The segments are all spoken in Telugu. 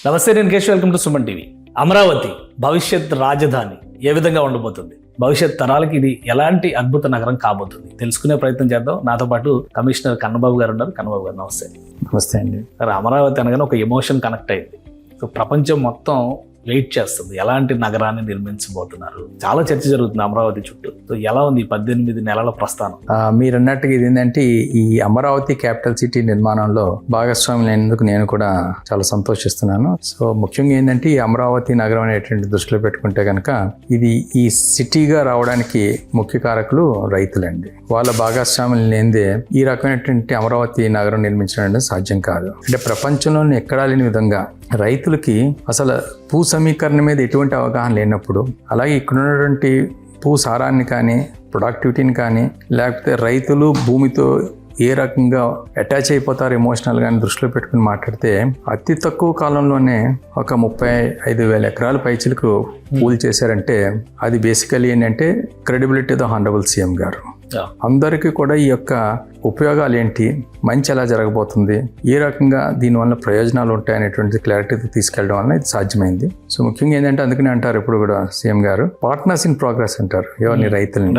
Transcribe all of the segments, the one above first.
నమస్తే, నేను Keshav. Welcome to Suman TV. Amaravati భవిష్యత్ రాజధాని ఏ విధంగా ఉండబోతుంది, భవిష్యత్ తరాలకి ఇది ఎలాంటి అద్భుత నగరం కాబోతుంది తెలుసుకునే ప్రయత్నం చేద్దాం. నాతో పాటు కమిషనర్ కన్నబాబు గారు ఉన్నారు. కన్నబాబు గారు నమస్తే. నమస్తే అండి. అమరావతి అనగానే ఒక ఎమోషన్ కనెక్ట్ అయింది. సో ప్రపంచం మొత్తం వెయిట్ చేస్తుంది, ఎలాంటి నగరాన్ని నిర్మించబోతున్నారు. చాలా చర్చ జరుగుతుంది అమరావతి చుట్టూ. సో ఎలా ఉంది 18 నెలల ప్రస్థానం? మీరు అన్నట్టుగా ఇది ఏంటంటే ఈ అమరావతి క్యాపిటల్ సిటీ నిర్మాణంలో భాగస్వామి అయినందుకు నేను కూడా చాలా సంతోషిస్తున్నాను. సో ముఖ్యంగా ఏంటంటే ఈ అమరావతి నగరం అనేటువంటి దృష్టిలో పెట్టుకుంటే కనుక ఇది ఈ సిటీగా రావడానికి ముఖ్య కారకులు రైతులండి. వాళ్ళ భాగస్వాములు లేనిదే ఈ రకమైనటువంటి అమరావతి నగరం నిర్మించడం అనేది సాధ్యం కాదు. అంటే ప్రపంచంలోని ఎక్కడా లేని విధంగా రైతులకి అసలు భూ సమీకరణ మీద ఎటువంటి అవగాహన లేనప్పుడు, అలాగే ఇక్కడ ఉన్నటువంటి భూ సారాన్ని కానీ ప్రొడక్టివిటీని కానీ, లేకపోతే రైతులు భూమితో ఏ రకంగా అటాచ్ అయిపోతారు ఎమోషనల్ గాని దృష్టిలో పెట్టుకుని మాట్లాడితే అతి తక్కువ కాలంలోనే ఒక 35,000 ఎకరాల పైచిలకు పూల్ చేశారంటే అది బేసికలీ ఏంటంటే క్రెడిబిలిటీ ద హానరబుల్ సీఎం గారు. అందరికీ కూడా ఈ యొక్క ఉపయోగాలు ఏంటి, మంచి ఎలా జరగబోతుంది, ఏ రకంగా దీనివల్ల ప్రయోజనాలు ఉంటాయి అనేటువంటి క్లారిటీతో తీసుకెళ్ళడం వల్ల ఇది సాధ్యమైంది. సో ముఖ్యంగా ఏంటంటే అందుకనే అంటారు ఇప్పుడు కూడా సీఎం గారు పార్ట్నర్స్ ఇన్ ప్రోగ్రెస్ అంటారు ఎవరిని, రైతుల్ని.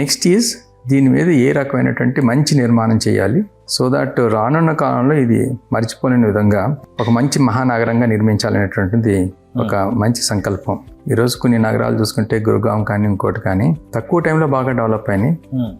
నెక్స్ట్ ఈజ్ దీని మీద ఏ రకమైనటువంటి మంచి నిర్మాణం చేయాలి, సో దట్ రానున్న కాలంలో ఇది మర్చిపోలేని విధంగా ఒక మంచి మహానగరంగా నిర్మించాలనేటువంటిది ఒక మంచి సంకల్పం. ఈరోజు కొన్ని నగరాలు చూసుకుంటే గురుగాం కానీ ఇంకోటి కానీ తక్కువ టైంలో బాగా డెవలప్ అయినాయి.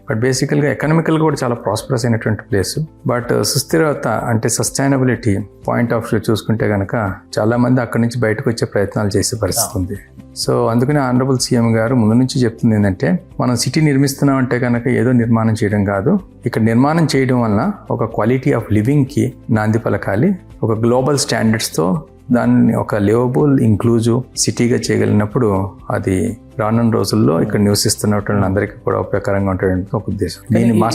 బట్ బేసికల్గా ఎకనామికల్ కూడా చాలా ప్రాస్పరస్ అయినటువంటి ప్లేస్. బట్ సుస్థిరత అంటే సస్టైనబిలిటీ పాయింట్ ఆఫ్ వ్యూ చూసుకుంటే కనుక చాలా మంది అక్కడి నుంచి బయటకు వచ్చే ప్రయత్నాలు చేసే పరిస్థితి ఉంది. సో అందుకనే ఆనరబుల్ సీఎం గారు ముందు నుంచి చెప్తుంది ఏంటంటే మనం సిటీ నిర్మిస్తున్నాం అంటే కనుక ఏదో నిర్మాణం చేయడం కాదు, ఇక్కడ నిర్మాణం చేయడం వల్ల ఒక క్వాలిటీ ఆఫ్ లివింగ్కి నాంది పలకాలి. ఒక గ్లోబల్ స్టాండర్డ్స్తో దాన్ని ఒక లివబుల్ ఇంక్లూజివ్ సిటీగా చేయగలిగినప్పుడు అది రానున్న రోజుల్లో ఇక్కడ నివసిస్తున్నటువంటి అందరికీ కూడా ఉపయోగకరంగా ఉంటాడని ఒక ఉద్దేశం.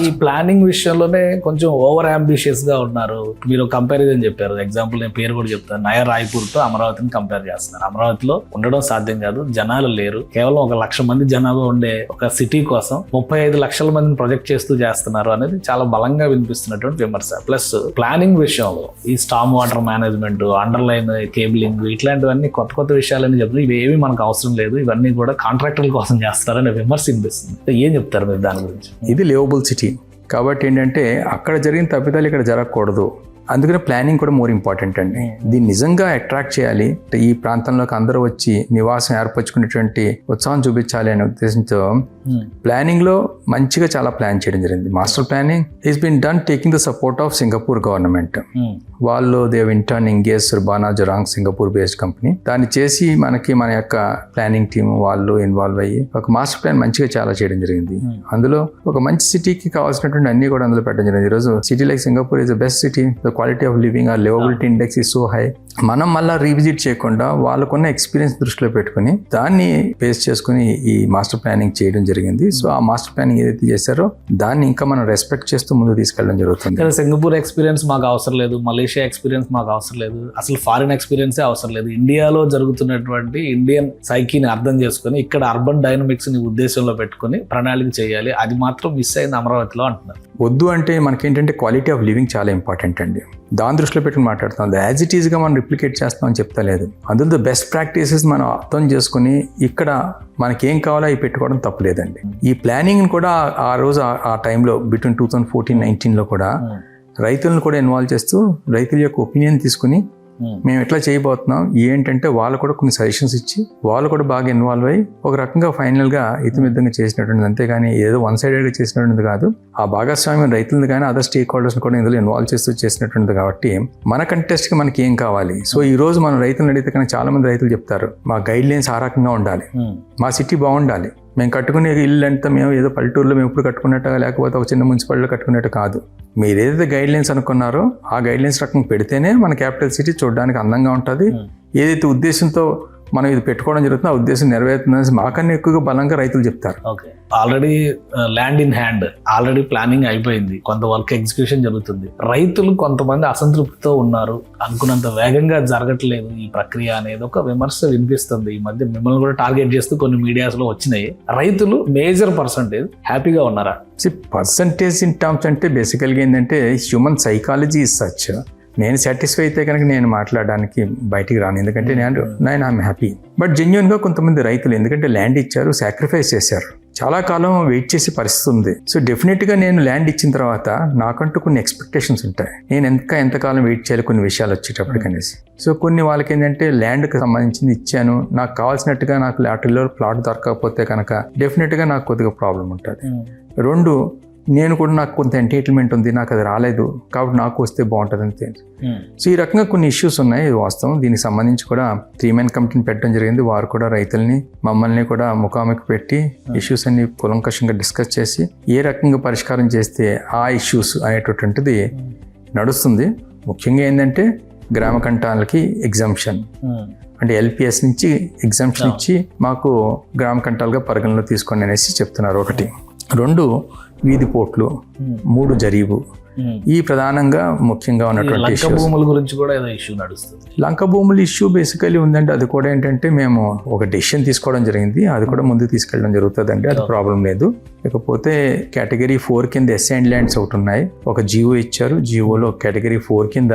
ఈ ప్లానింగ్ విషయంలోనే కొంచెం ఓవర్ అంబిషియస్ గా ఉన్నారు. మీరు కంపారిజన్ చెప్పారు, ఎగ్జాంపుల్ నేను పేరు కూడా చెప్తాను. నయా రాయ్పూర్ తో అమరావతిని కంపేర్ చేస్తున్నారు. అమరావతిలో ఉండడం సాధ్యం కాదు, జనాలు లేరు. కేవలం 1,00,000 మంది జనాభా ఉండే ఒక సిటీ కోసం 35 లక్షల మందిని ప్రొజెక్ట్ చేస్తున్నారు అనేది చాలా బలంగా వినిపిస్తున్నటువంటి విమర్శ. ప్లస్ ప్లానింగ్ విషయంలో ఈ storm water management, underline cabling, ఇట్లాంటివన్నీ కొత్త విషయాలని చెప్తారు. ఇవి ఏవి మనకు అవసరం లేదు, ఇవన్నీ కూడా కాంట్రాక్టర్ల కోసం చేస్తారనే విమర్శ వినిపిస్తుంది. ఏం చెప్తారు మీరు దాని గురించి? ఇది లివబుల్ సిటీ కాబట్టి ఏంటంటే అక్కడ జరిగిన తప్పిదాలు ఇక్కడ జరగకూడదు. అందుకనే ప్లానింగ్ కూడా మోర్ ఇంపార్టెంట్ అండి. దీన్ని నిజంగా అట్రాక్ట్ చేయాలి, ఈ ప్రాంతంలోకి అందరూ వచ్చి నివాసం ఏర్పరచుకునేటువంటి ఉత్సాహం చూపించాలి అనే ఉద్దేశంతో ప్లానింగ్ లో మంచిగా చాలా ప్లాన్ చేయడం జరిగింది. Master planning is been done taking the support of Singapore government. వాళ్ళు they've in turn engage Surbana Jurong Singapore based company. దాన్ని చేసి మన యొక్క ప్లానింగ్ టీమ్ వాళ్ళు ఇన్వాల్వ్ అయ్యి ఒక మాస్టర్ ప్లాన్ మంచిగా చాలా చేయడం జరిగింది. అందులో ఒక మంచి సిటీకి కావాల్సినటువంటి అన్ని కూడా అందులో పెట్టడం జరిగింది. ఈరోజు city like Singapore is the best city. Quality of living or livability index is so high. మనం మళ్ళీ రీవిజిట్ చేయకుండా వాళ్ళకున్న ఎక్స్పీరియన్స్ దృష్టిలో పెట్టుకుని దాన్ని బేస్ చేసుకుని ఈ మాస్టర్ ప్లానింగ్ చేయడం జరిగింది. సో ఆ మాస్టర్ ప్లానింగ్ ఏదైతే చేశారో దాన్ని ఇంకా మనం రెస్పెక్ట్ చేస్తూ ముందు తీసుకెళ్ళడం జరుగుతుంది. సింగపూర్ ఎక్స్పీరియన్స్ మాకు అవసరం లేదు, మలేషియా ఎక్స్పీరియన్స్ మాకు అవసరం లేదు, అసలు ఫారిన్ ఎక్స్పీరియన్సే అవసరం లేదు. ఇండియాలో జరుగుతున్నటువంటి ఇండియన్ సైకీని అర్థం చేసుకుని ఇక్కడ అర్బన్ డైనమిక్స్ ని ఉద్దేశంలో పెట్టుకుని ప్రణాళిక చేయాలి. అది మాత్రం మిస్ అయింది అమరావతిలో అంటున్నారు. వద్దు అంటే మనకేంటంటే క్వాలిటీ ఆఫ్ లివింగ్ చాలా ఇంపార్టెంట్ అండి. దాని దృష్టిలో పెట్టుకుని మాట్లాడుతాం. యాజ్ ఇట్ ఈస్గా మనం రిప్లికేట్ చేస్తామని చెప్తా లేదు. అందులో ద బెస్ట్ ప్రాక్టీసెస్ మనం అర్థం చేసుకుని ఇక్కడ మనకేం కావాలో అవి పెట్టుకోవడం తప్పలేదండి. ఈ ప్లానింగ్ కూడా ఆ రోజు ఆ టైంలో బిట్వీన్ 2014-19 కూడా రైతులను కూడా ఇన్వాల్వ్ చేస్తూ రైతుల యొక్క ఒపీనియన్ తీసుకుని మేము ఎట్లా చేయబోతున్నాం ఏంటంటే వాళ్ళు కూడా కొన్ని సజెషన్స్ ఇచ్చి వాళ్ళు కూడా బాగా ఇన్వాల్వ్ అయ్యి ఒక రకంగా ఫైనల్ గా ఇతిమిద్దంగా చేసినటువంటిది. అంతేగాని ఏదో వన్ సైడెడ్ గా చేసినటువంటిది కాదు. ఆ భాగస్వామ్యం రైతులను కానీ అదర్ స్టేక్ హోల్డర్స్ కూడా ఇందులో ఇన్వాల్వ్ చేస్తూ చేసినటువంటిది. కాబట్టి మన కంటెస్ట్ కి మనకి ఏం కావాలి. సో ఈ రోజు మనం రైతులను అడిగితే కానీ చాలా మంది రైతులు చెప్తారు మా గైడ్ లైన్స్ ఆ రకంగా ఉండాలి, మా సిటీ బాగుండాలి, మేము కట్టుకునే ఇల్లు అంతా మేము ఏదో పల్లెటూరులో మేము ఇప్పుడు కట్టుకున్నట్టు లేకపోతే ఒక చిన్న మున్సిపాలిటీలో కట్టుకున్నట్టు కాదు. మీరు ఏదైతే గైడ్ లైన్స్ అనుకున్నారో ఆ గైడ్ లైన్స్ రకం పెడితేనే మన క్యాపిటల్ సిటీ చూడడానికి అందంగా ఉంటుంది. ఏదైతే ఉద్దేశంతో మనం ఇది పెట్టుకోవడం జరుగుతుందో ఆ ఉద్దేశం నెరవేరుతుందని మాకన్నా ఎక్కువగా బలంగా రైతులు చెప్తారు. Okay, already land in hand, already planning అయిపోయింది, కొంత వర్క్ ఎగ్జిక్యూషన్ జరుగుతుంది. రైతులు కొంతమంది అసంతృప్తితో ఉన్నారు, అనుకున్నంత వేగంగా జరగట్లేదు ఈ ప్రక్రియ అనేది ఒక విమర్శ వినిపిస్తుంది. ఈ మధ్య మిమ్మల్ని కూడా టార్గెట్ చేస్తూ కొన్ని మీడియాస్ లో వచ్చినాయి. రైతులు మేజర్ పర్సంటేజ్ హ్యాపీగా ఉన్నారా? పర్సంటేజ్ ఇన్ టర్మ్స్ అంటే బేసికల్గా ఏంటంటే హ్యూమన్ సైకాలజీ ఇస్ సచ్ నేను సాటిస్ఫై అయితే కనుక నేను మాట్లాడడానికి బయటికి రాను, ఎందుకంటే నేను ఐఎమ్ హ్యాపీ. బట్ జెన్యున్గా కొంతమంది రైతులు ఎందుకంటే ల్యాండ్ ఇచ్చారు, సాక్రిఫైస్ చేశారు, చాలా కాలం వెయిట్ చేసే పరిస్థితి ఉంది. సో డెఫినెట్గా నేను ల్యాండ్ ఇచ్చిన తర్వాత నాకంటూ కొన్ని ఎక్స్పెక్టేషన్స్ ఉంటాయి, నేను ఎంతకాలం వెయిట్ చేయాలి కొన్ని విషయాలు వచ్చేటప్పటికనేసి. సో కొన్ని వాళ్ళకి ఏంటంటే ల్యాండ్కి సంబంధించింది ఇచ్చాను, నాకు కావాల్సినట్టుగా నాకు లాటరీలో ప్లాట్ దొరకకపోతే కనుక డెఫినెట్గా నాకు కొద్దిగా ప్రాబ్లం ఉంటుంది. రెండు, నేను కూడా నాకు కొంత ఎంటైటిల్మెంట్ ఉంది, నాకు అది రాలేదు కాబట్టి నాకు వస్తే బాగుంటుంది అంతే. సో ఈ రకంగా కొన్ని ఇష్యూస్ ఉన్నాయి, ఇది వాస్తవం. దీనికి సంబంధించి కూడా 3-man కమిటీని పెట్టడం జరిగింది. వారు కూడా రైతుల్ని మమ్మల్ని కూడా ముఖాముఖి పెట్టి ఇష్యూస్ అన్ని కూలంకషంగా డిస్కస్ చేసి ఏ రకంగా పరిష్కారం చేస్తే ఆ ఇష్యూస్ అనేటటువంటిది నడుస్తుంది. ముఖ్యంగా ఏంటంటే గ్రామ కంఠాలకి ఎగ్జామ్షన్ అంటే ఎల్పిఎస్ నుంచి ఎగ్జామ్షన్ ఇచ్చి మాకు గ్రామ కంఠాలుగా పరిగణలో తీసుకోండి అనేసి చెప్తున్నారు. ఒకటి. రెండు, వీధి పోట్లు. మూడు, జరీబు. ఈ ప్రధానంగా ముఖ్యంగా ఉన్నటువంటి లంక భూముల గురించి కూడా ఏదో ఇష్యూ నడుస్తుంది. లంక భూముల ఇష్యూ బేసికలీ ఉందంటే అది కూడా ఏంటంటే మేము ఒక డెసిషన్ తీసుకోవడం జరిగింది, అది కూడా ముందుకు తీసుకెళ్ళడం జరుగుతుందండి, అది ప్రాబ్లం లేదు. ఇకపోతే కేటగిరీ 4 కింద అసైన్డ్ ల్యాండ్స్ ఒకటి ఉన్నాయి, ఒక జియో ఇచ్చారు, జియోలో కేటగిరీ 4 కింద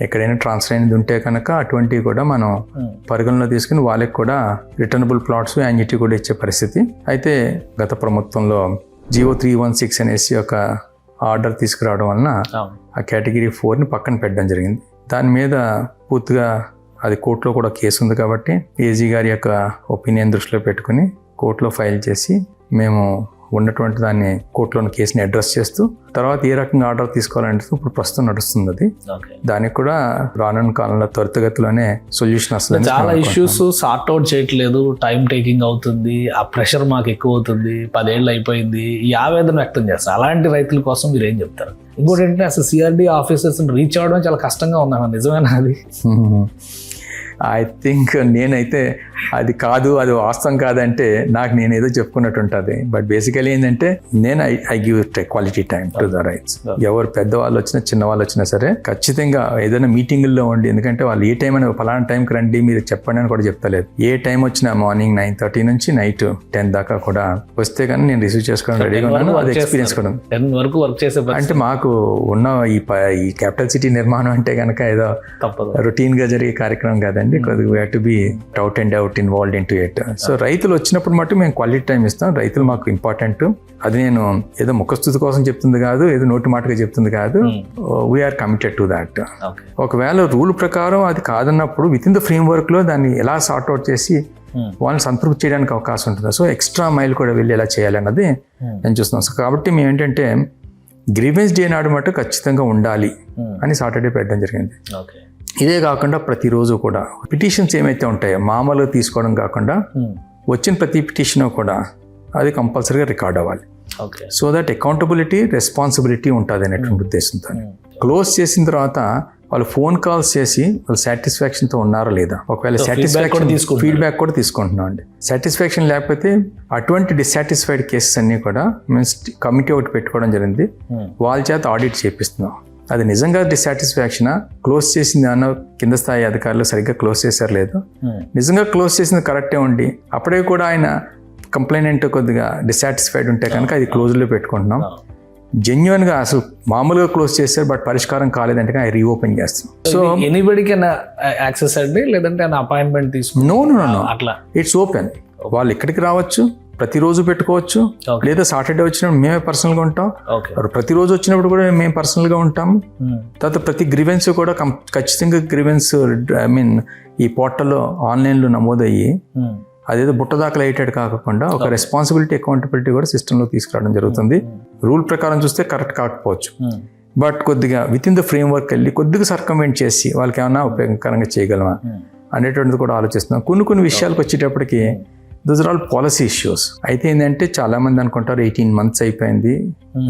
ఎక్కడైనా ట్రాన్స్ఫర్ అయినది ఉంటే కనుక అటువంటివి కూడా మనం పరిగణలో తీసుకుని వాళ్ళకి కూడా రిటర్నబుల్ ప్లాట్స్ యాన్యుటీ కూడా ఇచ్చే పరిస్థితి. అయితే గత ప్రభుత్వంలో జియో 316 అనేసి ఒక ఆర్డర్ తీసుకురావడం వలన ఆ కేటగిరీ 4ని పక్కన పెట్టడం జరిగింది. దాని మీద పూర్తిగా అది కోర్టులో కూడా కేసు ఉంది కాబట్టి ఏజీ గారి యొక్క ఒపీనియన్ దృష్టిలో పెట్టుకుని కోర్టులో ఫైల్ చేసి మేము ఉన్నటువంటి దాన్ని కోర్టులోని కేసుని అడ్రస్ చేస్తూ తర్వాత ఏ రకంగా ఆర్డర్ తీసుకోవాలంటే ఇప్పుడు ప్రస్తుతం నడుస్తుంది అది. దానికి కూడా రానున్న కాలంలో త్వరితగతిలోనే సొల్యూషన్ వస్తుంది. చాలా ఇష్యూస్ సార్ట్ అవుట్ చేయట్లేదు, టైం టేకింగ్ అవుతుంది, ఆ ప్రెషర్ మాకు ఎక్కువ అవుతుంది, 10 ఏళ్ళు అయిపోయింది, ఈ ఆవేదన వ్యక్తం చేస్తారు. అలాంటి రైతుల కోసం మీరు ఏం చెప్తారు? ఇంకోటి ఏంటంటే అసలు సిఆర్డి ఆఫీసర్స్ రీచ్ అవ్వడం చాలా కష్టంగా ఉందన్న, నిజమేనా అది? ఐ థింక్ నేనైతే అది కాదు, అది వాస్తవం కాదంటే నాకు నేను ఏదో చెప్పుకున్నట్టు ఉంటుంది. బట్ బేసికలీ ఏంటంటే నేను I give quality time to the rights. ఎవరు పెద్దవాళ్ళు వచ్చినా చిన్నవాళ్ళు వచ్చినా సరే ఖచ్చితంగా ఏదైనా మీటింగుల్లో ఉండి, ఎందుకంటే వాళ్ళు ఏ టైం అని ఫలానా టైంకి రండి మీరు చెప్పండి అని కూడా చెప్తలేదు. ఏ టైం వచ్చినా మార్నింగ్ 9:30 నుంచి నైట్ 10 దాకా కూడా వస్తే కానీ నేను రిసీవ్ చేసుకోవడం రెడీగా ఉన్నాను. అది ఎక్స్పీరియన్స్ కూడా వరకు వర్క్ చేసే అంటే మాకు ఉన్న ఈ క్యాపిటల్ సిటీ నిర్మాణం అంటే కనుక ఏదో రొటీన్ గా జరిగే కార్యక్రమం కాదండి. We have to be out and out involved into it. So రైతులు వచ్చినప్పుడు మటు మేము క్వాలిటీ టైం ఇస్తాం. రైతులు మాకు ఇంపార్టెంట్. అది నేను ఏదో ముఖస్థుతి కోసం చెప్తుంది కాదు, ఏదో నోటి మాటగా చెప్తుంది కాదు. We are committed to that. ఒకవేళ రూల్ ప్రకారం అది కాదన్నప్పుడు within the framework లో దాన్ని ఎలా సార్ట్ అవుట్ చేసి వాళ్ళని సంతృప్తి చేయడానికి అవకాశం ఉంటుంది. సో ఎక్స్ట్రా మైల్ కూడా వెళ్ళి ఎలా చేయాలన్నది నేను చూస్తున్నాను. సో కాబట్టి మేము ఏంటంటే గ్రీవెన్స్ డే నాడు మటు ఖచ్చితంగా ఉండాలి అని సాటర్డే పెట్టడం జరిగింది. ఇదే కాకుండా ప్రతిరోజు కూడా పిటిషన్స్ ఏమైతే ఉంటాయో మామూలుగా తీసుకోవడం కాకుండా వచ్చిన ప్రతి పిటిషన్ కూడా అది కంపల్సరీగా రికార్డ్ అవ్వాలి. సో దట్ అకౌంటబిలిటీ, రెస్పాన్సిబిలిటీ ఉంటుంది అనేటువంటి ఉద్దేశంతో క్లోజ్ చేసిన తర్వాత వాళ్ళు ఫోన్ కాల్స్ చేసి వాళ్ళు సాటిస్ఫాక్షన్తో ఉన్నారా లేదా, ఒకవేళ సాటిస్ఫాక్షన్ ఫీడ్బ్యాక్ కూడా తీసుకుంటున్నాం అండి. సాటిస్ఫాక్షన్ లేకపోతే అటువంటి డిస్సాటిస్ఫైడ్ కేసెస్ అన్నీ కూడా మేము కమిటీ ఒకటి పెట్టుకోవడం జరిగింది, వాళ్ళ చేత ఆడిట్ చేపిస్తున్నాం. అది నిజంగా డిస్సాటిస్ఫాక్షనా, క్లోజ్ చేసింది అన్న కింద స్థాయి అధికారులు సరిగ్గా క్లోజ్ చేశారు లేదు, నిజంగా క్లోజ్ చేసింది కరెక్టే ఉండి అప్పుడే కూడా ఆయన కంప్లైనెంట్ కొద్దిగా డిస్సాటిస్ఫైడ్ ఉంటే కనుక అది క్లోజ్లో పెట్టుకుంటున్నాం. జెన్యున్గా అసలు మామూలుగా క్లోజ్ చేశారు బట్ పరిష్కారం కాలేదంటే అది రీఓపెన్ చేస్తాం. సో ఎనీబడీకి యాక్సెస్ అండి, లేదంటే అపాయింట్మెంట్ తీసుకుని నో అట్లా ఇట్స్ ఓపెన్. వాళ్ళు ఇక్కడికి రావచ్చు, ప్రతిరోజు పెట్టుకోవచ్చు, లేదా సాటర్డే వచ్చినప్పుడు మేమే పర్సనల్గా ఉంటాం, ప్రతిరోజు వచ్చినప్పుడు కూడా మేము పర్సనల్గా ఉంటాము. తర్వాత ప్రతి గ్రీవెన్స్ కూడా ఖచ్చితంగా గ్రీవెన్స్ ఈ పోర్టల్లో ఆన్లైన్లో నమోదయ్యి అదేదో బుట్టదాఖలు అయ్యేటట్టు కాకుండా ఒక రెస్పాన్సిబిలిటీ, అకౌంటబిలిటీ కూడా సిస్టంలో తీసుకురావడం జరుగుతుంది. రూల్ ప్రకారం చూస్తే కరెక్ట్ కాకపోవచ్చు, బట్ కొద్దిగా with in the frame work వెళ్ళి కొద్దిగా సర్కమెంట్ చేసి వాళ్ళకి ఏమైనా ఉపయోగకరంగా చేయగలమా అనేటువంటిది కూడా ఆలోచిస్తున్నాం. కొన్ని విషయాలకు వచ్చేటప్పటికి those are all policy issues. అయితే ఏంటంటే చాలా మంది అనుకుంటారు 18 months అయిపోయింది,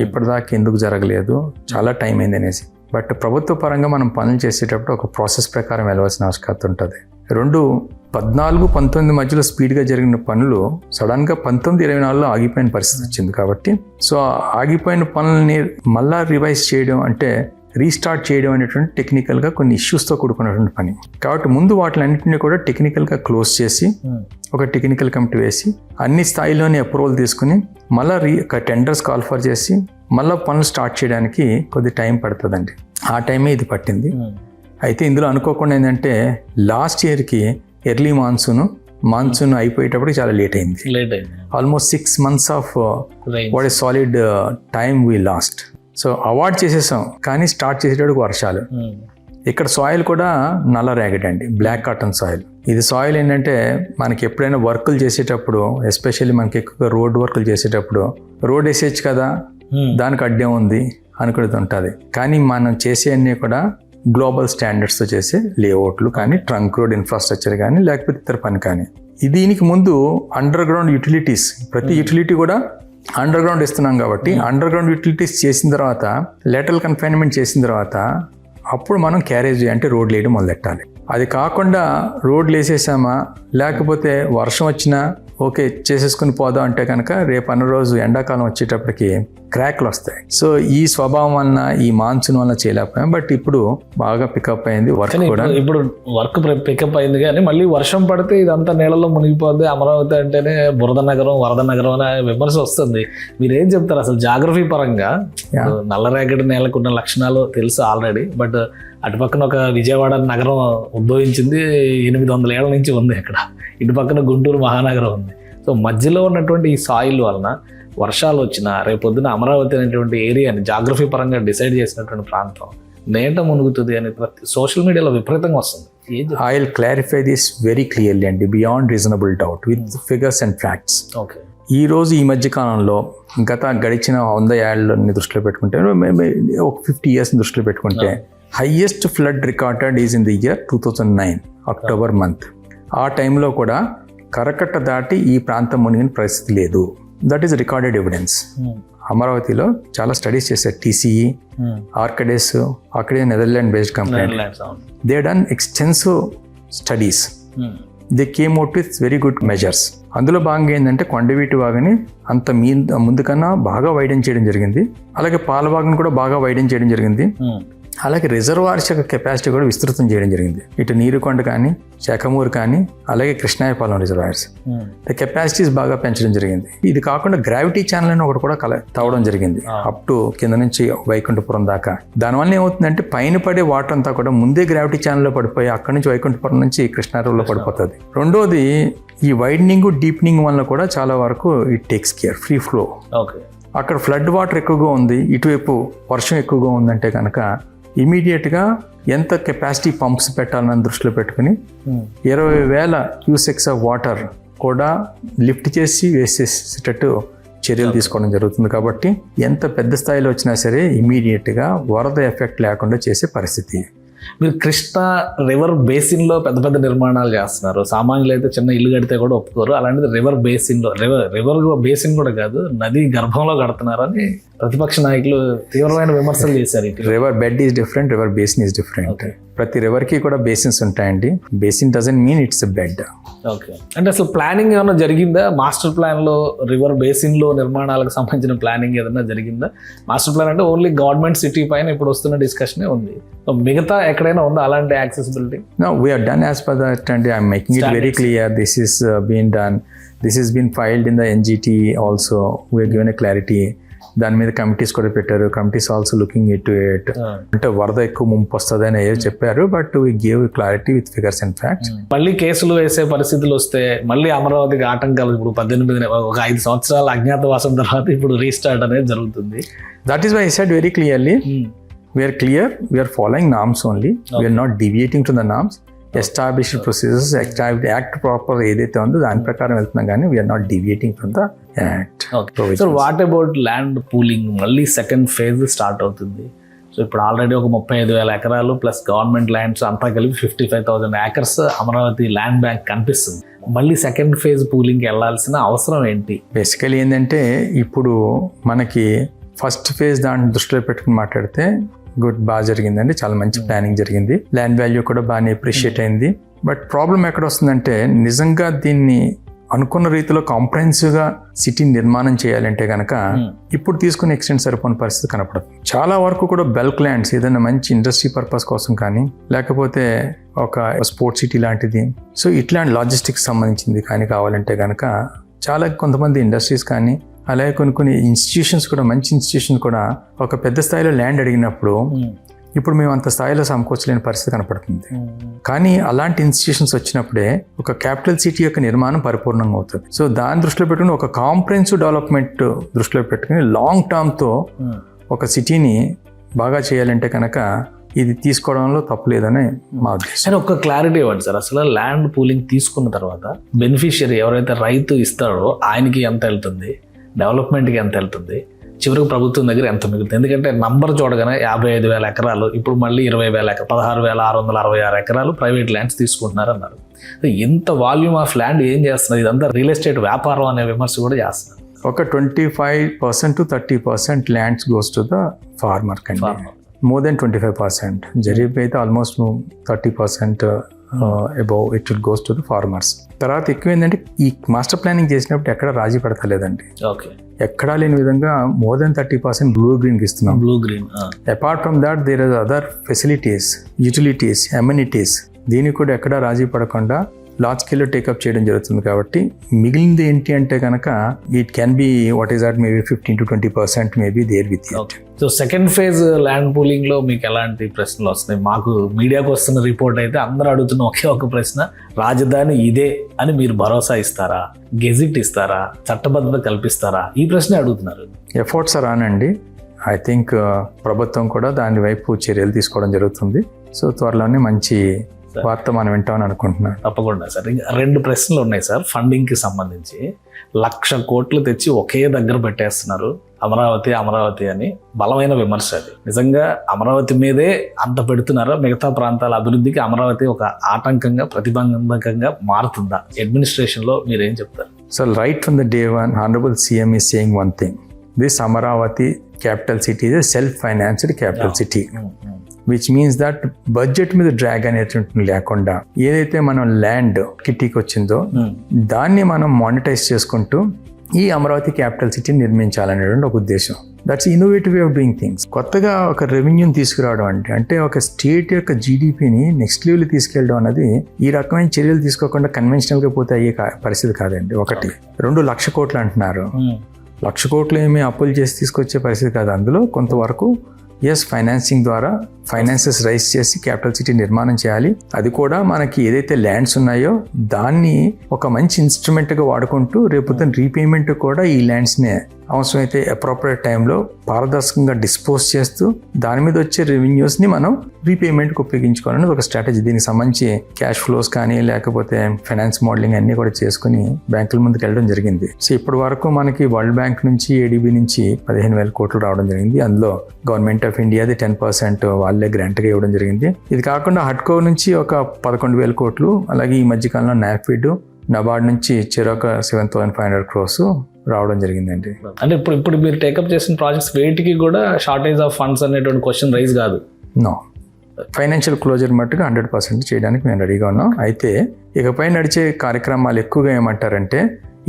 ఇప్పటిదాకా ఎందుకు జరగలేదు, చాలా టైం అయింది అనేసి. బట్ ప్రభుత్వ పరంగా మనం పనులు చేసేటప్పుడు ఒక ప్రాసెస్ ప్రకారం వెళ్ళవలసిన అవసరం ఉంటుంది. 2014-19 మధ్యలో స్పీడ్గా జరిగిన పనులు సడన్గా 19-24లో ఆగిపోయిన పరిస్థితి వచ్చింది. కాబట్టి సో ఆగిపోయిన పనులని మళ్ళా రివైజ్ చేయడం అంటే రీస్టార్ట్ చేయడం అనేటువంటి టెక్నికల్గా కొన్ని ఇష్యూస్తో కూడుకున్నటువంటి పని. కాబట్టి ముందు వాటిలన్నింటినీ కూడా టెక్నికల్గా క్లోజ్ చేసి ఒక టెక్నికల్ కమిటీ వేసి అన్ని స్థాయిలోనే అప్రూవల్ తీసుకుని మళ్ళీ టెండర్స్ కాల్ఫర్ చేసి మళ్ళీ పనులు స్టార్ట్ చేయడానికి కొద్ది టైం పడుతుందండి. ఆ టైమే ఇది పట్టింది. అయితే ఇందులో అనుకోకుండా ఏంటంటే లాస్ట్ ఇయర్కి ఎర్లీ మాన్సూన్ అయిపోయేటప్పుడు చాలా లేట్ అయింది. Almost 6 months of what a solid time we last. So avoid చేసేసాం, కానీ స్టార్ట్ చేసేటప్పుడు వర్షాలు. ఇక్కడ సాయిల్ కూడా నల్ల రేగడి అండి, బ్లాక్ కాటన్ సాయిల్. ఇది సాయిల్ ఏంటంటే మనకి ఎప్పుడైనా వర్కులు చేసేటప్పుడు, ఎస్పెషల్లీ మనకి ఎక్కువగా రోడ్ వర్కులు చేసేటప్పుడు, రోడ్ వేసేయచ్చు కదా, దానికి అడ్డం ఉంది అనుకునేది ఉంటుంది. కానీ మనం చేసే అన్నీ కూడా గ్లోబల్ స్టాండర్డ్స్తో చేసే లేఅవుట్లు కానీ, ట్రంక్ రోడ్ ఇన్ఫ్రాస్ట్రక్చర్ కానీ, లేకపోతే ఇతర పని కానీ. దీనికి ముందు అండర్ గ్రౌండ్ యూటిలిటీస్, ప్రతి యూటిలిటీ కూడా అండర్ గ్రౌండ్ ఇస్తున్నాం కాబట్టి అండర్ గ్రౌండ్ యూటిలిటీస్ చేసిన తర్వాత, లేటరల్ కన్ఫైన్మెంట్ చేసిన తర్వాత అప్పుడు మనం క్యారేజ్ అంటే రోడ్లు వేయడం మొదలెట్టాలి. అది కాకుండా రోడ్లు వేసేసామా, లేకపోతే వర్షం వచ్చినా ఓకే చేసేసుకుని పోదాం అంటే కనుక రేపు అన్న రోజు ఎండాకాలం వచ్చేటప్పటికి క్రాక్లు వస్తాయి. సో ఈ స్వభావం వలన, ఈ మాన్సూన్ వలన చేయలేకపోయాం. బట్ ఇప్పుడు బాగా పికప్ అయింది వర్క్ కూడా. ఇప్పుడు వర్క్ పికప్ అయింది, కానీ మళ్ళీ వర్షం పడితే ఇదంతా నీళ్ళలో మునిగిపోద్ది, అమరావతి అంటేనే బురద నగరం, వరద నగరం అనే విమర్శ వస్తుంది. మీరేం చెప్తారు అసలు జాగ్రఫీ పరంగా? నల్లరేగడి నేలకున్న లక్షణాలు తెలుసు ఆల్రెడీ, బట్ అటుపక్కన ఒక విజయవాడ నగరం ఉద్భవించింది 800 ఏళ్ల నుంచి ఉంది అక్కడ, ఇటు పక్కన గుంటూరు మహానగరం ఉంది. సో మధ్యలో ఉన్నటువంటి ఈ సాయిల్ వలన వర్షాలు వచ్చినా రేపొద్దున అమరావతి అనేటువంటి ఏరియాని జాగ్రఫీ పరంగా డిసైడ్ చేసినటువంటి ప్రాంతం నేట మునుగుతుంది అని సోషల్ మీడియాలో విపరీతంగా వస్తుంది. I will clarify this very clearly అండి, beyond reasonable doubt, with figures and facts. Okay, ఈ రోజు ఈ మధ్య కాలంలో గడిచిన 100 ఏళ్ళని దృష్టిలో పెట్టుకుంటే, ఒక 50 years దృష్టిలో పెట్టుకుంటే, highest flood recorded is in the year 2009 October month. ఆ టైంలో కూడా కరకట్ట దాటి ఈ ప్రాంతం మునిగిన పరిస్థితి లేదు. That is recorded evidence. అమరావతిలో చాలా స్టడీస్ చేశారు TCE, ఆర్కడేస్, అక్కడే Netherland based company. They done extensive studies. They came out with very good measures. అందులో భాగంగా ఏంటంటే కొండవీటి వాగుని అంత ముందు కన్నా బాగా వైడెన్ చేయడం జరిగింది. అలాగే పాలవాగుని కూడా బాగా వైడెన్ చేయడం జరిగింది. అలాగే రిజర్వాయర్స్ యొక్క కెపాసిటీ కూడా విస్తృతం చేయడం జరిగింది. ఇటు నీరుకొండ కానీ, శాఖమూరు కానీ, అలాగే కృష్ణాయపాలెం రిజర్వాయర్స్ కెపాసిటీస్ బాగా పెంచడం జరిగింది. ఇది కాకుండా గ్రావిటీ ఛానల్ అని ఒకటి కూడా తవ్వడం జరిగింది, అప్ టు కింద నుంచి వైకుంఠపురం దాకా. దానివల్ల ఏమవుతుందంటే పైన పడే వాటర్ అంతా కూడా ముందే గ్రావిటీ ఛానల్లో పడిపోయి అక్కడి నుంచి వైకుంఠపురం నుంచి కృష్ణారిలో పడిపోతుంది. రెండోది, ఈ వైడనింగ్ డీప్నింగ్ వల్ల కూడా చాలా వరకు it takes care, free flow. అక్కడ ఫ్లడ్ వాటర్ ఎక్కువగా ఉంది, ఇటువైపు వర్షం ఎక్కువగా ఉందంటే కనుక ఇమీడియట్గా ఎంత కెపాసిటీ పంప్స్ పెట్టాలని దృష్టిలో పెట్టుకుని 20,000 క్యూసెక్స్ ఆఫ్ వాటర్ కూడా లిఫ్ట్ చేసి వేసేసేటట్టు చర్యలు తీసుకోవడం జరుగుతుంది. కాబట్టి ఎంత పెద్ద స్థాయిలో వచ్చినా సరే ఇమీడియట్గా వరద ఎఫెక్ట్ లేకుండా చేసే పరిస్థితి. మీరు కృష్ణా రివర్ బేసిన్లో పెద్ద పెద్ద నిర్మాణాలు చేస్తున్నారు. సామాన్యులు అయితే చిన్న ఇల్లు కడితే కూడా ఒప్పుకోరు, అలాంటిది రివర్ బేసిన్లో, రివర్ బేసిన్ కూడా కాదు, నది గర్భంలో కడుతున్నారని ప్రతిపక్ష నాయకులు తీవ్రమైన విమర్శలు చేశారు. River bed is different, river basin is different. ప్రతి రివర్కి కూడా బేసిన్స్ ఉంటాయండి. Basin doesn't mean it's a bed. Okay, అంటే అసలు ప్లానింగ్ ఏమైనా జరిగిందా? మాస్టర్ ప్లాన్లో రివర్ బేసిన్లో నిర్మాణాలకు సంబంధించిన ప్లానింగ్ ఏదైనా జరిగిందా? మాస్టర్ ప్లాన్ అంటే ఓన్లీ గవర్నమెంట్ సిటీ పైన ఇప్పుడు వస్తున్న డిస్కషనే ఉంది. మిగతా ఎక్కడైనా ఉందా అలాంటి accessibility? No, we are done as per that, and I am making it very clear. This is been done. This has been filed in the NGT also. We are given a clarity. దాని మీద కమిటీస్ కూడా పెట్టారు. Committees also looking it to it. అంటే వరద ఎక్కువ ముంపు వస్తుంది అని చెప్పారు, but we gave clarity with figures and facts. మళ్ళీ కేసులు వేసే పరిస్థితులు వస్తే మళ్ళీ అమరావతికి ఆటంకాలు. ఇప్పుడు 18 ఒక 5 సంవత్సరాల అజ్ఞాతవాసం తర్వాత ఇప్పుడు రీస్టార్ట్ అనేది జరుగుతుంది. That is why I said very clearly, we are clear, we are following norms only. We are not deviating to the norms. Established procedures, act proper ఏదైతే ఉందో దాని ప్రకారం వెళ్తున్నాం, కానీ we are not deviating from the act. So what about land pooling? మళ్ళీ సెకండ్ ఫేజ్ స్టార్ట్ అవుతుంది. సో ఇప్పుడు ఆల్రెడీ ఒక 35,000 ఎకరాలు ప్లస్ గవర్నమెంట్ ల్యాండ్స్ అంతా కలిపి 55,000 acres అమరావతి ల్యాండ్ బ్యాంక్ కనిపిస్తుంది. మళ్ళీ సెకండ్ ఫేజ్ పూలింగ్కి వెళ్ళాల్సిన అవసరం ఏంటి? బేసికలీ ఏంటంటే ఇప్పుడు మనకి ఫస్ట్ ఫేజ్ దాన్ని దృష్టిలో పెట్టుకుని మాట్లాడితే బాగా జరిగిందండి, చాలా మంచి ప్లానింగ్ జరిగింది. ల్యాండ్ వాల్యూ కూడా బాగానే అప్రిషియేట్ అయింది. బట్ ప్రాబ్లం ఎక్కడ వస్తుందంటే, నిజంగా దీన్ని అనుకున్న రీతిలో కాంప్రహెన్సివ్గా సిటీ నిర్మాణం చేయాలంటే కనుక ఇప్పుడు తీసుకునే ఎక్స్టెంట్ సరిపోని పరిస్థితి కనపడుతుంది. చాలా వరకు కూడా బల్క్ ల్యాండ్స్ ఏదైనా మంచి ఇండస్ట్రీ పర్పస్ కోసం కానీ, లేకపోతే ఒక స్పోర్ట్స్ సిటీ లాంటిది, సో ఇట్లాంటి లాజిస్టిక్స్ సంబంధించింది కానీ కావాలంటే కనుక చాలా కొంతమంది ఇండస్ట్రీస్ కానీ, అలాగే కొన్ని ఇన్స్టిట్యూషన్స్ కూడా, మంచి ఇన్స్టిట్యూషన్ కూడా ఒక పెద్ద స్థాయిలో ల్యాండ్ అడిగినప్పుడు ఇప్పుడు మేము అంత స్థాయిలో సమకూర్చలేని పరిస్థితి కనపడుతుంది. కానీ అలాంటి ఇన్స్టిట్యూషన్స్ వచ్చినప్పుడే ఒక క్యాపిటల్ సిటీ యొక్క నిర్మాణం పరిపూర్ణంగా అవుతుంది. సో దాన్ని దృష్టిలో పెట్టుకుని ఒక కాంప్రహెన్సివ్ డెవలప్మెంట్ దృష్టిలో పెట్టుకుని లాంగ్ టర్మ్తో ఒక సిటీని బాగా చేయాలంటే కనుక ఇది తీసుకోవడంలో తప్పు లేదని మా ఉద్దేశం. కానీ ఒక క్లారిటీ ఇవ్వండి సార్, అసలు ల్యాండ్ పూలింగ్ తీసుకున్న తర్వాత బెనిఫిషియరీ ఎవరైతే రైతు ఇస్తాడో ఆయనకి ఎంత వెళ్తుంది, డెవలప్మెంట్కి ఎంత వెళ్తుంది, చివరికి ప్రభుత్వం దగ్గర ఎంత మిగులుతుంది? ఎందుకంటే నంబర్ చూడగానే 55,000 ఎకరాలు, ఇప్పుడు మళ్ళీ 20,000 ఎకరాలు, 16,666 ఎకరాలు ప్రైవేట్ ల్యాండ్స్ తీసుకుంటున్నారు అన్నారు. ఇంత వాల్యూమ్ ఆఫ్ ల్యాండ్ ఏం చేస్తున్నారు? ఇదంతా రియల్ ఎస్టేట్ వ్యాపారం అనే విమర్శ కూడా చేస్తున్నారు. ఒక 25% to 30% lands goes to the farmer కండి. More than 25%. జరీబ్ అయితే almost 30% above it goes to the farmers. తర్వాత ఎక్కువ ఏంటంటే ఈ మాస్టర్ ప్లానింగ్ చేసినప్పుడు ఎక్కడ రాజీ పడతలేదండి. ఓకే, ఎక్కడా లేని విధంగా మోర్ దెన్ 30% బ్లూ గ్రీన్కి ఇస్తున్నాం. Blue green. Apart from that there are other facilities, utilities, amenities, దీనికి కూడా ఎక్కడా రాజీ పడకుండా లార్జ్ స్కేల్లో టేకప్ చేయడం జరుగుతుంది. కాబట్టి మిగిలింది ఏంటి అంటే కనుక it can be what is that maybe 15 to 20% maybe there with it. So second phase land pooling లో మీకు ఎలాంటి ప్రశ్నలు వస్తున్నాయి? మాకు మీడియాకు వస్తున్న రిపోర్ట్ అయితే అందరూ అడుగుతున్న ఒకే ఒక ప్రశ్న, రాజధాని ఇదే అని మీరు భరోసా ఇస్తారా, గెజిట్ ఇస్తారా, చట్టబద్ధత కల్పిస్తారా? ఈ ప్రశ్న అడుగుతున్నారు. ఎఫర్ట్స్ ఆర్ ఆన్ అండి. ఐ థింక్ ప్రభుత్వం కూడా దాని వైపు చర్యలు తీసుకోవడం జరుగుతుంది. సో త్వరలోనే మంచి వార్త మనం వింటామని అనుకుంటున్నాను. తప్పకుండా సార్. ఇంకా 2 ప్రశ్నలు ఉన్నాయి సార్ ఫండింగ్కి సంబంధించి. 1,00,000 కోట్లు తెచ్చి ఒకే దగ్గర పెట్టేస్తున్నారు, అమరావతి అమరావతి అని బలమైన విమర్శ. అది నిజంగా అమరావతి మీదే అంత పెడుతున్నారా? మిగతా ప్రాంతాల అభివృద్ధికి అమరావతి ఒక ఆటంకంగా, ప్రతిబంధకంగా మారుతుందా? అడ్మినిస్ట్రేషన్లో మీరేం చెప్తారు? So right from the day one Honorable CM is saying one thing. This Amaravati capital city is a self-financed capital city. Which means that budget మీద డ్రాగ్ అనేటువంటి లేకుండా ఏదైతే మనం ల్యాండ్ కిట్టీకి వచ్చిందో దాన్ని మనం మానిటైజ్ చేసుకుంటూ ఈ అమరావతి క్యాపిటల్ సిటీని నిర్మించాలనేటువంటి ఒక ఉద్దేశం. That's innovative way of doing things. కొత్తగా ఒక రెవెన్యూని తీసుకురావడం అంటే ఒక స్టేట్ యొక్క జీడిపిని నెక్స్ట్ లెవెల్ తీసుకెళ్ళడం అన్నది ఈ రకమైన చర్యలు తీసుకోకుండా కన్వెన్షనల్గా పోతే అయ్యే పరిస్థితి కాదండి. 1, 2 లక్ష కోట్లు అంటున్నారు. 1,00,000 కోట్లు ఏమీ అప్పులు చేసి తీసుకొచ్చే పరిస్థితి కాదు. అందులో కొంతవరకు ఫైనాన్సింగ్ ద్వారా ఫైనాన్సెస్ రైజ్ చేసి క్యాపిటల్ సిటీ నిర్మాణం చేయాలి. అది కూడా మనకి ఏదైతే ల్యాండ్స్ ఉన్నాయో దాన్ని ఒక మంచి ఇన్స్ట్రుమెంట్గా వాడుకుంటూ రేపు రీపేమెంట్ కూడా ఈ ల్యాండ్స్నే అవసరమైతే అప్రోప్రియట్ టైంలో పారదర్శకంగా డిస్పోజ్ చేస్తూ దాని మీద వచ్చే రెవెన్యూస్ని మనం రీపేమెంట్కి ఉపయోగించుకోవాలని ఒక స్ట్రాటజీ. దీనికి సంబంధించి క్యాష్ ఫ్లోస్ కానీ లేకపోతే ఫైనాన్స్ మోడలింగ్ అన్నీ కూడా చేసుకుని బ్యాంకుల ముందుకు వెళ్ళడం జరిగింది. సో ఇప్పటి వరకు మనకి వరల్డ్ బ్యాంక్ నుంచి, ADB నుంచి 15,000 కోట్లు రావడం జరిగింది. అందులో గవర్నమెంట్ ఆఫ్ ఇండియాది 10% వాళ్ళే గ్రాంట్గా ఇవ్వడం జరిగింది. ఇది కాకుండా హడ్కో నుంచి ఒక 11,000 కోట్లు, అలాగే ఈ మధ్యకాలంలో నాఫిడ్, నబార్డ్ నుంచి చెరొక 7,500 crores రావడం జరిగిందండి. అంటే ఇప్పుడు మీరు టేకప్ చేసిన ప్రాజెక్ట్స్ వేటికి కూడా షార్టేజ్ ఆఫ్ ఫండ్స్ అనేటువంటి క్వశ్చన్ రైజ్ కాదు. నో, ఫైనాన్షియల్ క్లోజర్ మట్టుగా 100% చేయడానికి మేము రెడీగా ఉన్నాం. అయితే ఇకపై నడిచే కార్యక్రమాలు ఎక్కువగా ఏమంటారంటే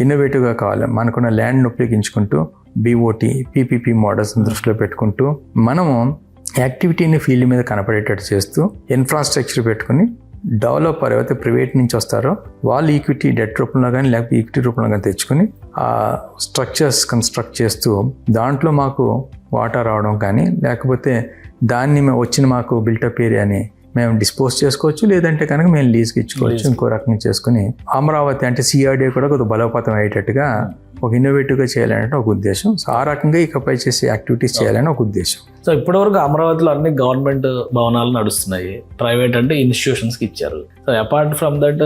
ఇన్నోవేటివ్గా కావాలి. మనకున్న ల్యాండ్ను ఉపయోగించుకుంటూ BOT, PPP మోడల్స్ దృష్టిలో పెట్టుకుంటూ మనము యాక్టివిటీని ఫీల్డ్ మీద కనపడేటట్టు చేస్తూ ఇన్ఫ్రాస్ట్రక్చర్ పెట్టుకుని డెవలపర్ ఎవరైతే ప్రైవేట్ నుంచి వస్తారో వాళ్ళు ఈక్విటీ డెట్ రూపంలో కానీ లేకపోతే ఈక్విటీ రూపంలో కానీ తెచ్చుకొని ఆ స్ట్రక్చర్స్ కన్స్ట్రక్ట్ చేస్తూ దాంట్లో మాకు వాటా రావడం కానీ లేకపోతే దాన్ని వచ్చిన మాకు బిల్టప్ ఏరియాని మేము డిస్పోజ్ చేసుకోవచ్చు, లేదంటే కనుక మేము లీజ్కి ఇచ్చుకోవచ్చు. ఇంకో రకంగా చేసుకుని అమరావతి అంటే CRDA కూడా కొద్దిగా బలోపేతం అయ్యేటట్టుగా ఒక ఇన్నోవేటివ్గా చేయాలనే ఒక ఉద్దేశం. సో ఆ రకంగా ఇకపై చేసే యాక్టివిటీస్ చేయాలని ఒక ఉద్దేశం. సో ఇప్పటివరకు అమరావతిలో అన్ని గవర్నమెంట్ భవనాలు నడుస్తున్నాయి, ప్రైవేట్ అంటే ఇన్స్టిట్యూషన్స్కి ఇచ్చారు. సో అపార్ట్ ఫ్రమ్ దట్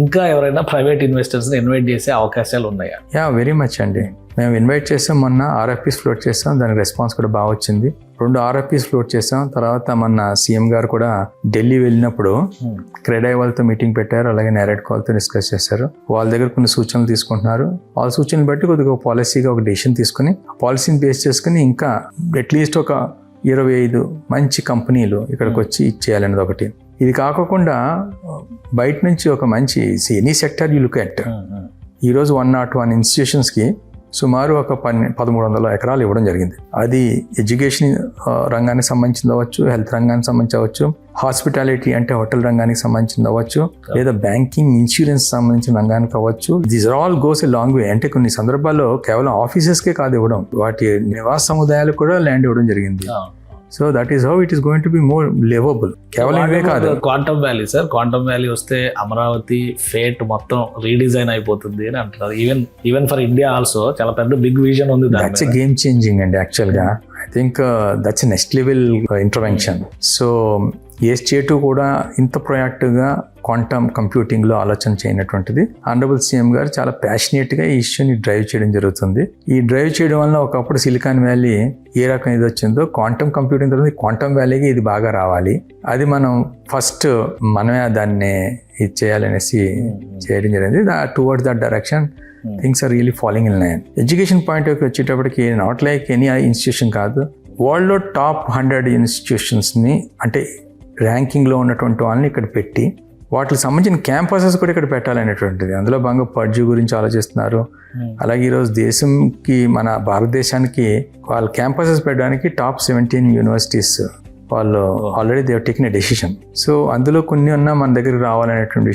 ఇంకా ఎవరైనా ప్రైవేట్ ఇన్వెస్టర్స్ని ఇన్వైట్ చేసే అవకాశాలు ఉన్నాయా? వెరీ మచ్ అండి. మేము ఇన్వైట్ చేసాం, మొన్న RFPs ఫ్లోట్ చేసాం, దానికి రెస్పాన్స్ కూడా బాగా వచ్చింది. 2 RFPs ఫ్లోట్ చేసాం. తర్వాత మొన్న CM గారు కూడా ఢిల్లీ వెళ్ళినప్పుడు క్రెడాయ్ వాళ్ళతో మీటింగ్ పెట్టారు, అలాగే నారెడ్కో వాళ్ళతో డిస్కస్ చేశారు. వాళ్ళ దగ్గర కొన్ని సూచనలు తీసుకుంటున్నారు. వాళ్ళ సూచనలు బట్టి కొద్దిగా పాలసీగా ఒక డెసిషన్ తీసుకుని పాలసీని బేస్ చేసుకుని ఇంకా అట్లీస్ట్ ఒక 25 మంచి కంపెనీలు ఇక్కడికి వచ్చి ఇచ్చేయాలనేది ఒకటి. ఇది కాకుండా బయట నుంచి ఒక మంచి any sector you look at, ఈరోజు 101 ఇన్స్టిట్యూషన్స్కి సుమారు ఒక 1,300 ఎకరాలు ఇవ్వడం జరిగింది. అది ఎడ్యుకేషన్ రంగానికి సంబంధించింది అవ్వచ్చు, హెల్త్ రంగానికి సంబంధించి అవ్వచ్చు, హాస్పిటాలిటీ అంటే హోటల్ రంగానికి సంబంధించింది అవ్వచ్చు, లేదా బ్యాంకింగ్, ఇన్సూరెన్స్ సంబంధించిన రంగానికి అవ్వచ్చు. These are all goes a long way. అంటే కొన్ని సందర్భాల్లో కేవలం ఆఫీసెస్కే కాదు ఇవ్వడం, వాటి నివాస సముదాయాలకు కూడా ల్యాండ్ ఇవ్వడం జరిగింది. So that is how it is going to be more liveable. కేవలం ఇవే కాదు, quantum valley sir, quantum valley వస్తే అమరావతి ఫేట్ మొత్తం రీడిజైన్ అయిపోతుంది అని అంటున్నారు. ఈవెన్ ఫర్ ఇండియా ఆల్సో చాలా పెద్ద బిగ్ విజన్ ఉంది. దట్స్ గేమ్ చేంజింగ్ అండి యాక్చువల్ గా. I think that's next level intervention. So A state కూడా ఇంత ప్రొయాక్టివ్గా క్వాంటమ్ కంప్యూటింగ్లో ఆలోచన చేయనటువంటిది. ఆనరబుల్ సీఎం గారు చాలా ప్యాషనేట్గా ఈ ఇష్యూని డ్రైవ్ చేయడం జరుగుతుంది. ఈ డ్రైవ్ చేయడం వల్ల ఒకప్పుడు సిలికాన్ వ్యాలీ ఏ రకం ఇది వచ్చిందో, క్వాంటమ్ కంప్యూటింగ్ తర్వాత క్వాంటమ్ వ్యాలీకి ఇది బాగా రావాలి. అది మనం ఫస్ట్ మనమే దాన్ని ఇది చేయాలనేసి చేయడం జరిగింది. Towards that direction things are really following in line. Education point of వచ్చేటప్పటికి నాట్ లైక్ ఎనీ ఇన్స్టిట్యూషన్ కాదు, వరల్డ్లో టాప్ 100 ఇన్స్టిట్యూషన్స్ని అంటే ర్యాంకింగ్లో ఉన్నటువంటి వాళ్ళని ఇక్కడ పెట్టి వాటికి సంబంధించిన క్యాంపసెస్ కూడా ఇక్కడ పెట్టాలనేటువంటిది. అందులో భాగంగా పడ్జు గురించి ఆలోచిస్తున్నారు. అలాగే ఈరోజు దేశంకి, మన భారతదేశానికి వాళ్ళ క్యాంపసెస్ పెట్టడానికి టాప్ 17 యూనివర్సిటీస్ వాళ్ళు already they taken a decision. So అందులో కొన్ని ఉన్నా మన దగ్గరికి రావాలనేటువంటి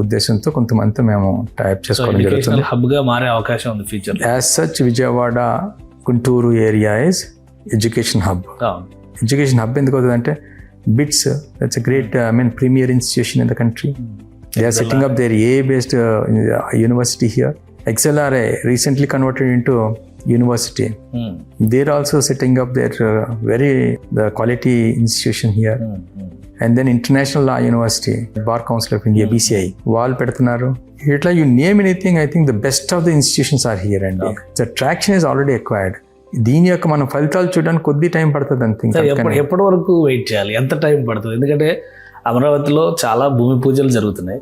ఉద్దేశంతో కొంతమందితో మేము టైప్ చేసుకోవడం జరుగుతుంది. హబ్గా మారే అవకాశం ఉంది future. As such Vijayawada Guntur area is education hub. Education hub ఎందుకు అవుతుందంటే BITS, that's a great premier institution in the country. They are setting up their AI-based university here. XLRI recently converted into university. They're also setting up their the quality institution here. And then International Law University, Bar Council of India, BCI, వాళ్ళు పెడుతున్నారు. ఇట్లా you name anything, I think the best of the institutions are here, and the traction is already acquired. దీని యొక్క మనం ఫలితాలు చూడడానికి కొద్ది టైం పడుతుంది అంతే. ఎప్పటి వరకు వెయిట్ చేయాలి, ఎంత టైం పడుతుంది? ఎందుకంటే అమరావతిలో చాలా భూమి పూజలు జరుగుతున్నాయి.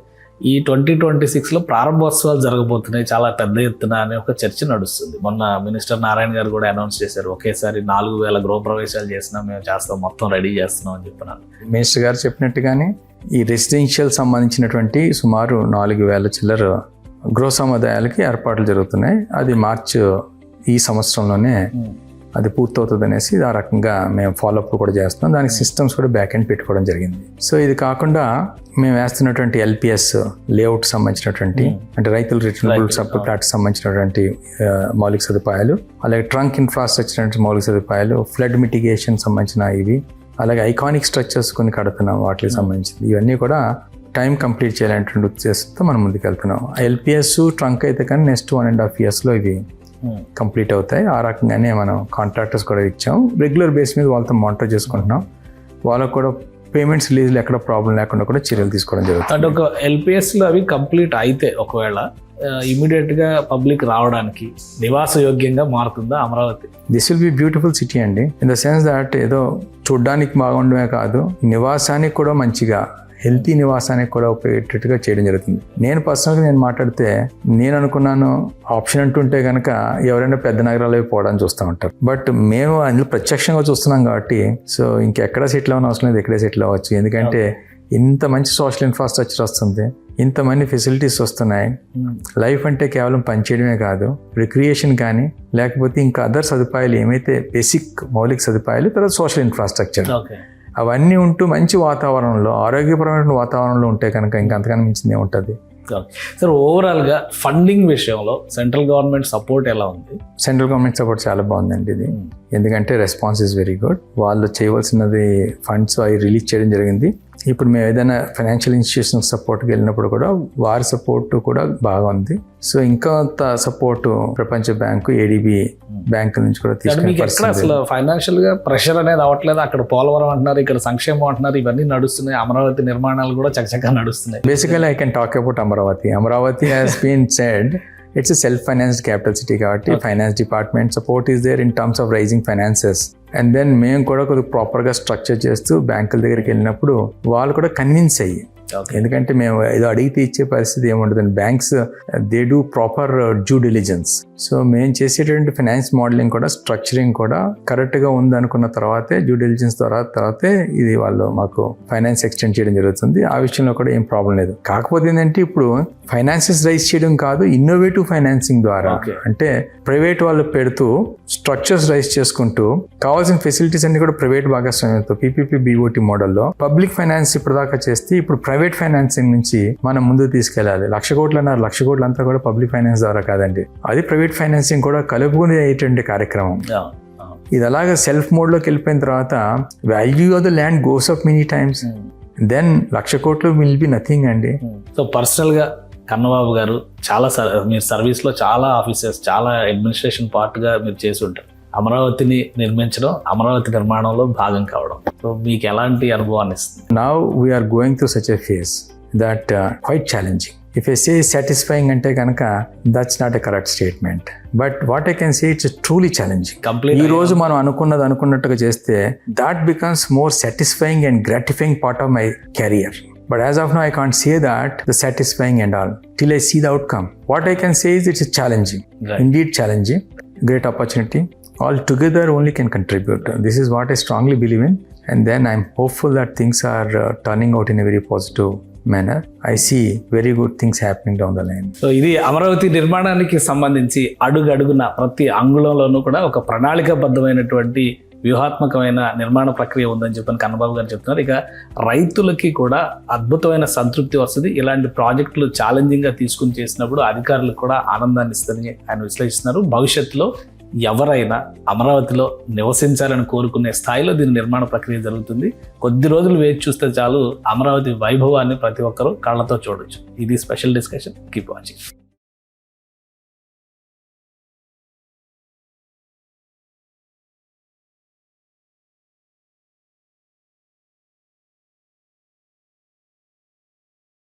ఈ 2026లో ప్రారంభోత్సవాలు జరగబోతున్నాయి చాలా పెద్ద ఎత్తున అనే ఒక చర్చ నడుస్తుంది. మొన్న మినిస్టర్ నారాయణ గారు కూడా అనౌన్స్ చేశారు, ఒకేసారి 4000 గృహప్రవేశాలు చేసినా మేము చేస్తాం, మొత్తం రెడీ చేస్తున్నాం అని చెప్పినారు. మినిస్టర్ గారు చెప్పినట్టుగానే ఈ రెసిడెన్షియల్ సంబంధించినటువంటి సుమారు 4000 చిల్లర గృహ సముదాయాలకి ఏర్పాట్లు జరుగుతున్నాయి. అది మార్చి ఈ సంవత్సరంలోనే అది పూర్తవుతుంది అనేసి ఆ రకంగా మేము ఫాలోఅప్ కూడా చేస్తున్నాం. దానికి సిస్టమ్స్ కూడా బ్యాక్ ఎండ్ పెట్టుకోవడం జరిగింది. సో ఇది కాకుండా మేము వేస్తున్నటువంటి LPS లేఅవుట్ సంబంధించినటువంటి అంటే రైతుల రిటర్నబుల్ ప్లాట్ సంబంధించినటువంటి మౌలిక సదుపాయాలు, అలాగే ట్రంక్ ఇన్ఫ్రాస్ట్రక్చర్ మౌలిక సదుపాయాలు, ఫ్లడ్ మిటిగేషన్ సంబంధించిన ఇవి, అలాగే ఐకానిక్ స్ట్రక్చర్స్ కొన్ని కడుతున్నాం వాటికి సంబంధించింది. ఇవన్నీ కూడా టైం కంప్లీట్ చేయాలనేటువంటి ఉద్దేశంతో మనం ముందుకు వెళ్తున్నాం. LPS ట్రంక్ అయితే కానీ నెక్స్ట్ 1.5 yearsలో ఇవి కంప్లీట్ అవుతాయి. ఆ రకంగానే మనం కాంట్రాక్టర్స్ కూడా ఇచ్చాం. రెగ్యులర్ బేస్ మీద వాళ్ళతో మానిటర్ చేసుకుంటున్నాం. వాళ్ళకు కూడా పేమెంట్స్ రిలీజ్లు ఎక్కడ ప్రాబ్లం లేకుండా కూడా చర్యలు తీసుకోవడం జరుగుతుంది. అంటే ఒక LPSలో అవి కంప్లీట్ అయితే ఒకవేళ ఇమీడియట్గా పబ్లిక్ రావడానికి నివాస యోగ్యంగా మారుతుందా Amaravati? This will be beautiful city అండి, ఇన్ ద సెన్స్ దాట్ ఏదో చూడ్డానికి బాగుండమే కాదు, నివాసానికి కూడా మంచిగా హెల్తీ నివాసానికి కూడా ఉపయోగేటట్టుగా చేయడం జరుగుతుంది. నేను పర్సనల్గా నేను మాట్లాడితే నేను అనుకున్నాను ఆప్షన్ అంటుంటే కనుక ఎవరైనా పెద్ద నగరాలకు పోవడానికి చూస్తూ ఉంటారు. బట్ మేము అందులో ప్రత్యక్షంగా చూస్తున్నాం కాబట్టి సో ఇంకెక్కడ సెటిల్ అవ్వని అవసరం లేదు, ఎక్కడే సెటిల్ అవ్వచ్చు. ఎందుకంటే ఇంత మంచి సోషల్ ఇన్ఫ్రాస్ట్రక్చర్ వస్తుంది, ఇంతమంది ఫెసిలిటీస్ వస్తున్నాయి. లైఫ్ అంటే కేవలం పనిచేయడమే కాదు, రిక్రియేషన్ కానీ లేకపోతే ఇంకా అదర్ సదుపాయాలు ఏమైతే బేసిక్ మౌలిక సదుపాయాలు, తర్వాత సోషల్ ఇన్ఫ్రాస్ట్రక్చర్ అవన్నీ ఉంటూ మంచి వాతావరణంలో, ఆరోగ్యపరమైన వాతావరణంలో ఉంటే కనుక ఇంకా అంతకన్నా మించింది ఏముంటుంది. సార్ ఓవరాల్గా ఫండింగ్ విషయంలో సెంట్రల్ గవర్నమెంట్ సపోర్ట్ ఎలా ఉంది? సెంట్రల్ గవర్నమెంట్ సపోర్ట్ చాలా బాగుందండి ఇది. ఎందుకంటే రెస్పాన్స్ ఈజ్ వెరీ గుడ్. వాళ్ళు చేయవలసినది ఫండ్స్ అవి రిలీజ్ చేయడం జరిగింది. ఇప్పుడు మేము ఏదైనా ఫైనాన్షియల్ ఇన్స్టిట్యూషన్ సపోర్ట్కి వెళ్ళినప్పుడు కూడా వారి సపోర్ట్ కూడా బాగా ఉంది. సో ఇంకా సపోర్ట్ ప్రపంచ బ్యాంకు, ADB బ్యాంకు నుంచి కూడా తీసుకుని అసలు ఫైనాన్షియల్ గా ప్రెషర్ అనేది అవ్వట్లేదు. అక్కడ పోలవరం అంటున్నారు, ఇక్కడ సంక్షేమం అంటున్నారు, ఇవన్నీ నడుస్తున్నాయి. అమరావతి నిర్మాణాలు కూడా చకచకా నడుస్తున్నాయి. Basically I can talk about Amaravati. Amaravati has been said its self financed capital city కాబట్టి finance department support is there in terms of raising finances. And then మేము కూడా కొద్దిగా ప్రాపర్గా స్ట్రక్చర్ చేస్తూ బ్యాంకుల దగ్గరికి వెళ్ళినప్పుడు వాళ్ళు కూడా కన్విన్స్ అయ్యి, ఎందుకంటే మేము ఏదో అడిగితే ఇచ్చే పరిస్థితి ఏముండదు. Banks they do proper due diligence. So మేము చేసేటువంటి ఫైనాన్స్ మోడలింగ్ కూడా స్ట్రక్చరింగ్ కూడా కరెక్ట్గా ఉందనుకున్న తర్వాతే డ్యూ డిలిజెన్స్ తర్వాతే ఇది వాళ్ళు మాకు ఫైనాన్స్ ఎక్స్టెండ్ చేయడం జరుగుతుంది. ఆ విషయంలో కూడా ఏం ప్రాబ్లం లేదు. కాకపోతే ఏంటంటే ఇప్పుడు ఫైనాన్సెస్ రైజ్ చేయడం కాదు, ఇన్నోవేటివ్ ఫైనాన్సింగ్ ద్వారా అంటే ప్రైవేట్ వాళ్ళు పెడుతూ స్ట్రక్చర్స్ రైజ్ చేసుకుంటూ కావాల్సిన ఫెసిలిటీస్ అన్ని కూడా ప్రైవేట్ భాగస్వామ్యంతో PPP BOT మోడల్లో పబ్లిక్ ఫైనాన్స్ ఇప్పుడు దాకా చేస్తే ఇప్పుడు ప్రైవేట్ ఫైనాన్సింగ్ నుంచి మనం ముందుకు తీసుకెళ్ళాలి. 1,00,000 కోట్లు అన్నారు, 1,00,000 కోట్లు అంతా కూడా పబ్లిక్ ఫైనాన్స్ ద్వారా కాదండి, అది ప్రైవేట్ ఫైనాన్సింగ్ కూడా కలుపుకునేటువంటి కార్యక్రమం. ఇది అలాగా సెల్ఫ్ మోడ్లోకి వెళ్ళిపోయిన తర్వాత value of the land goes up many times, then 1,00,000 కోట్లు విల్ బి నథింగ్ అండి. సో పర్సనల్గా కన్నబాబు గారు చాలా మీరు సర్వీస్లో చాలా ఆఫీసర్స్, చాలా అడ్మినిస్ట్రేషన్ పార్ట్గా మీరు చేసి ఉంటారు. అమరావతిని నిర్మించడం, అమరావతి నిర్మాణంలో భాగం కావడం, సో మీకు ఎలాంటి అనుభవాన్ని ఇస్తుంది? Now we are going through such a phase that quite challenging. If I say satisfying ante kanaka, that's not a correct statement. But what I can say, it's truly challenging. ఈ రోజు మనం అనుకున్నట్టుగా చేస్తే that becomes more satisfying and gratifying part of my career. But as of now, I can't say that the satisfying and all till I see the outcome. What I can say is it's challenging, Right. Indeed challenging, great opportunity. All together only can contribute. This is what I strongly believe in. And then I'm hopeful that things are turning out in a very positive manner. I see very good things happening down the line. So ఇది అమరావతి నిర్మాణానికి సంబంధించి అడుగడుగున ప్రతి అంగుళంలోనూ కూడా ఒక ప్రణాళికాబద్ధమైనటువంటి వ్యూహాత్మకమైన నిర్మాణ ప్రక్రియ ఉందని చెప్పని కన్నబాబు గారు చెప్తున్నారు. ఇక రైతులకి కూడా అద్భుతమైన సంతృప్తి వస్తుంది. ఇలాంటి ప్రాజెక్టులు ఛాలెంజింగ్గా తీసుకుని చేసినప్పుడు అధికారులకు కూడా ఆనందాన్ని ఇస్తుందని ఆయన విశ్లేషిస్తున్నారు. భవిష్యత్తులో ఎవరైనా అమరావతిలో నివసించాలని కోరుకునే స్థాయిలో దీని నిర్మాణ ప్రక్రియ జరుగుతుంది. కొద్ది రోజులు వేచి చూస్తే చాలు అమరావతి వైభవాన్ని ప్రతి ఒక్కరూ కళ్ళతో చూడొచ్చు. ఇది స్పెషల్ డిస్కషన్. Keep watching.